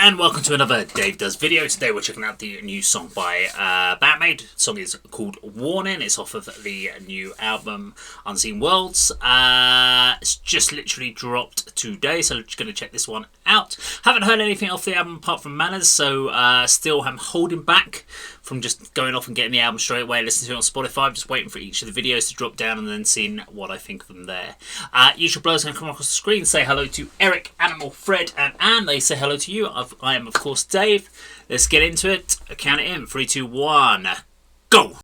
and welcome to another Dave Does video. Today we're checking out the new song by Band-Maid. The song is called Warning. It's off of the new album Unseen Worlds. It's just literally dropped today, so I'm just going to check this one out. Haven't heard anything off the album apart from Manners, so still am holding back from just going off and getting the album straight away and listening to it on Spotify. I'm just waiting for each of the videos to drop down and then seeing what I think of them there. Usual blurs going to come across the screen. Say hello to Eric, Animal, Fred and Anne. They say hello to you. I am of course Dave. Let's get into it. Count it in. 3, 2, 1, go!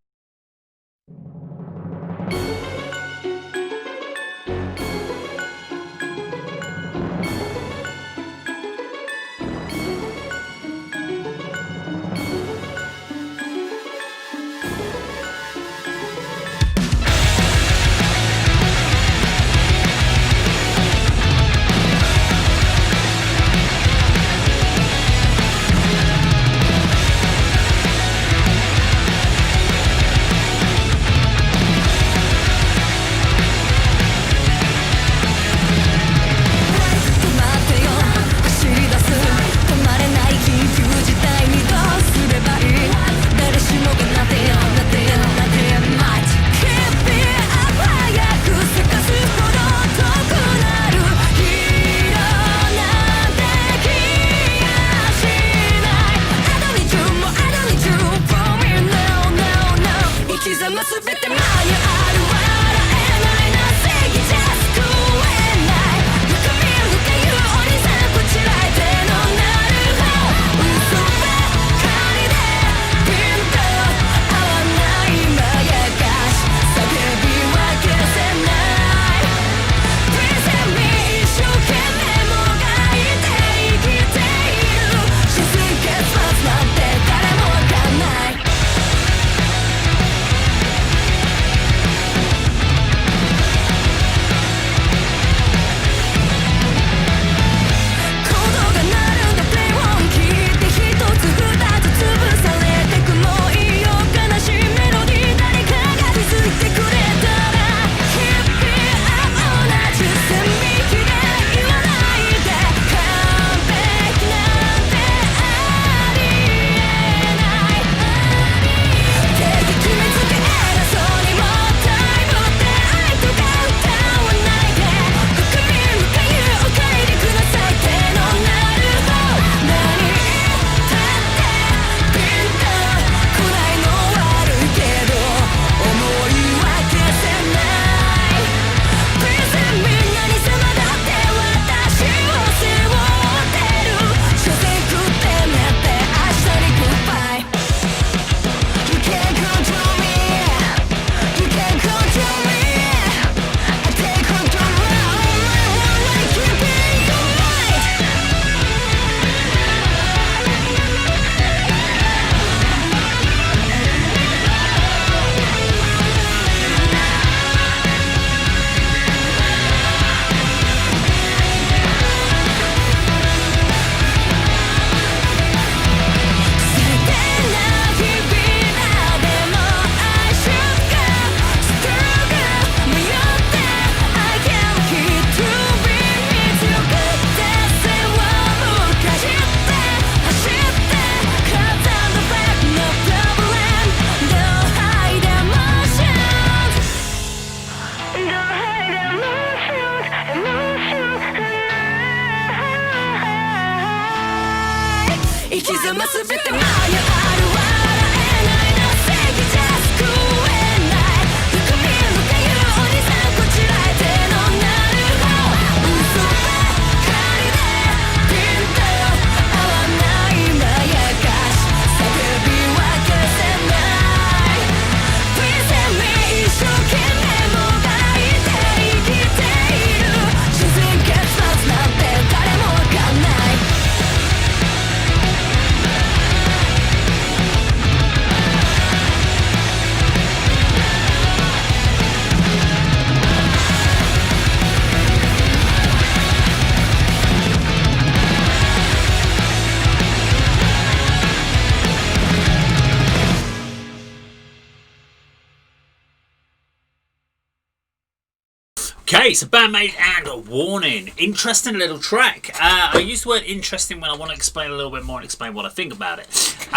Okay, so Band-Maid and Warning. Interesting little track. I use the word interesting when I want to explain a little bit more and explain what I think about it. So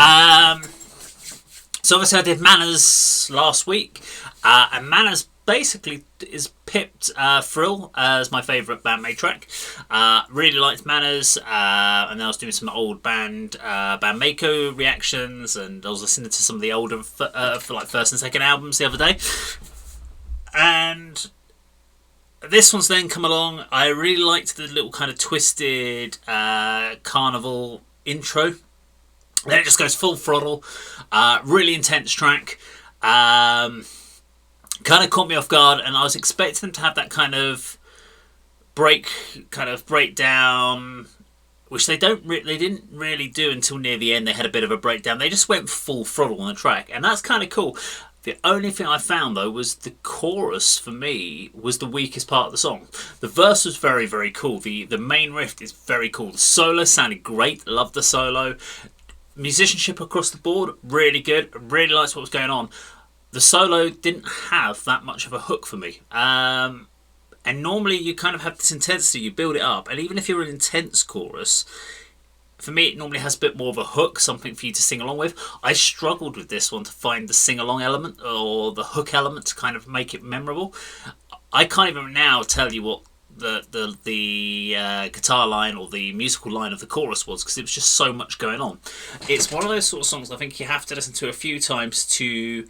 obviously I did Manners last week, and Manners basically is pipped Thrill as my favourite Band-Maid track. Really liked Manners, and I was doing some old Band-Maid reactions, and I was listening to some of the older for like first and second albums the other day. And this one's then come along. I really liked the little kind of twisted carnival intro. Then it just goes full throttle. Really intense track. Kind of caught me off guard, and I was expecting them to have that kind of breakdown, which they didn't really do until near the end. They had a bit of a breakdown. They just went full throttle on the track, and that's kind of cool. The only thing I found, though, was the chorus, for me, was the weakest part of the song. The verse was very, very cool. The main riff is very cool. The solo sounded great. Loved the solo. Musicianship across the board, really good. Really liked what was going on. The solo didn't have that much of a hook for me. And normally you kind of have this intensity, you build it up. And even if you're an intense chorus, for me, it normally has a bit more of a hook, something for you to sing along with. I struggled with this one to find the sing-along element or the hook element to kind of make it memorable. I can't even now tell you what the guitar line or the musical line of the chorus was, because it was just so much going on. It's one of those sort of songs I think you have to listen to a few times to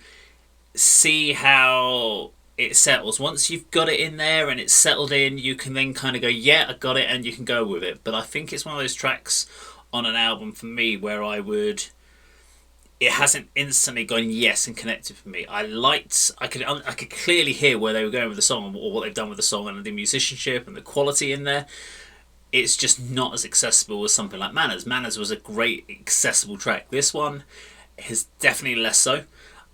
see how it settles. Once you've got it in there and it's settled in, you can then kind of go, yeah, I got it, and you can go with it. But I think it's one of those tracks on an album for me where it hasn't instantly gone yes and connected for me. I could clearly hear where they were going with the song or what they've done with the song and the musicianship and the quality in there. It's just not as accessible as something like Manners. Manners was a great accessible track. This one is definitely less so.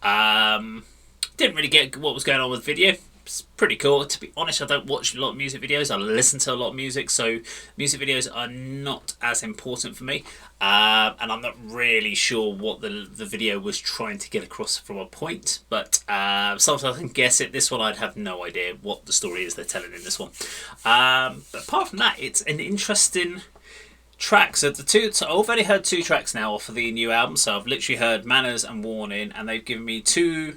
Didn't really get what was going on with the video. It's pretty cool. To be honest, I don't watch a lot of music videos. I listen to a lot of music, so music videos are not as important for me. And I'm not really sure what the video was trying to get across from a point, but sometimes I can guess it. This one, I'd have no idea what the story is they're telling in this one. But apart from that, it's an interesting track. So I've only heard 2 tracks now off of the new album. So I've literally heard Manners and Warning, and they've given me two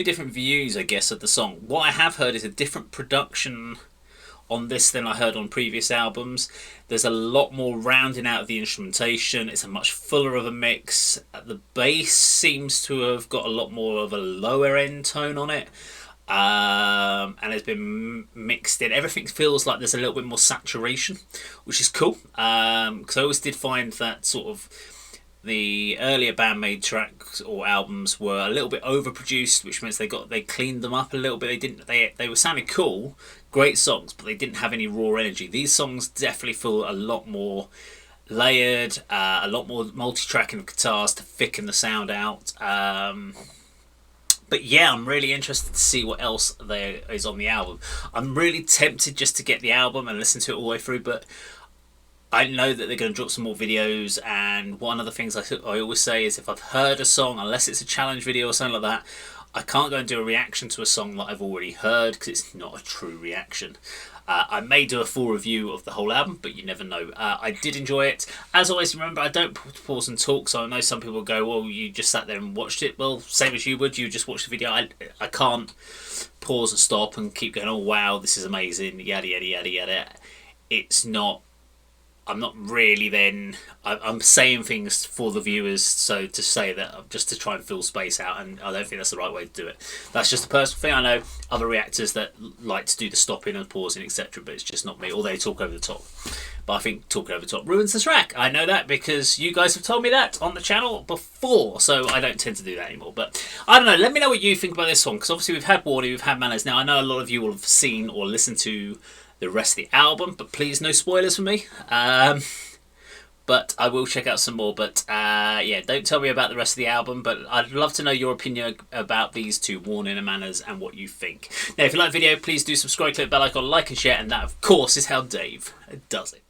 different views, I guess, of the song. What I have heard is a different production on this than I heard on previous albums. There's a lot more rounding out of the instrumentation. It's a much fuller of a mix. The bass seems to have got a lot more of a lower end tone on it. And it's been mixed in. Everything feels like there's a little bit more saturation, which is cool. Because I always did find that sort of the earlier Band-Maid tracks or albums were a little bit overproduced, which means they cleaned them up a little bit. They were sounding cool, great songs, but they didn't have any raw energy. These songs definitely feel a lot more layered, a lot more multi-tracking of guitars to thicken the sound out. But yeah, I'm really interested to see what else there is on the album. I'm really tempted just to get the album and listen to it all the way through, but I know that they're going to drop some more videos, and one of the things I always say is if I've heard a song, unless it's a challenge video or something like that, I can't go and do a reaction to a song that I've already heard, because it's not a true reaction. I may do a full review of the whole album, but you never know. I did enjoy it. As always, remember, I don't pause and talk, so I know some people go, well, you just sat there and watched it. Well, same as you would, you just watched the video. I can't pause and stop and keep going, oh, wow, this is amazing, yada, yada, yada, yada. It's not... I'm not really then... I'm saying things for the viewers, so to say that just to try and fill space out, and I don't think that's the right way to do it. That's just a personal thing. I know other reactors that like to do the stopping and pausing, etc., but it's just not me, or they talk over the top. But I think talking over the top ruins the track. I know that because you guys have told me that on the channel before, so I don't tend to do that anymore. But I don't know, let me know what you think about this song, because obviously we've had Warning, we've had Manners. Now, I know a lot of you will have seen or listened to the rest of the album, but please no spoilers for me. But I will check out some more. But yeah, don't tell me about the rest of the album, but I'd love to know your opinion about these 2, Warning and Manners, and what you think. Now, if you like the video, please do subscribe, click the bell icon, like and share, and that of course is how Dave does it.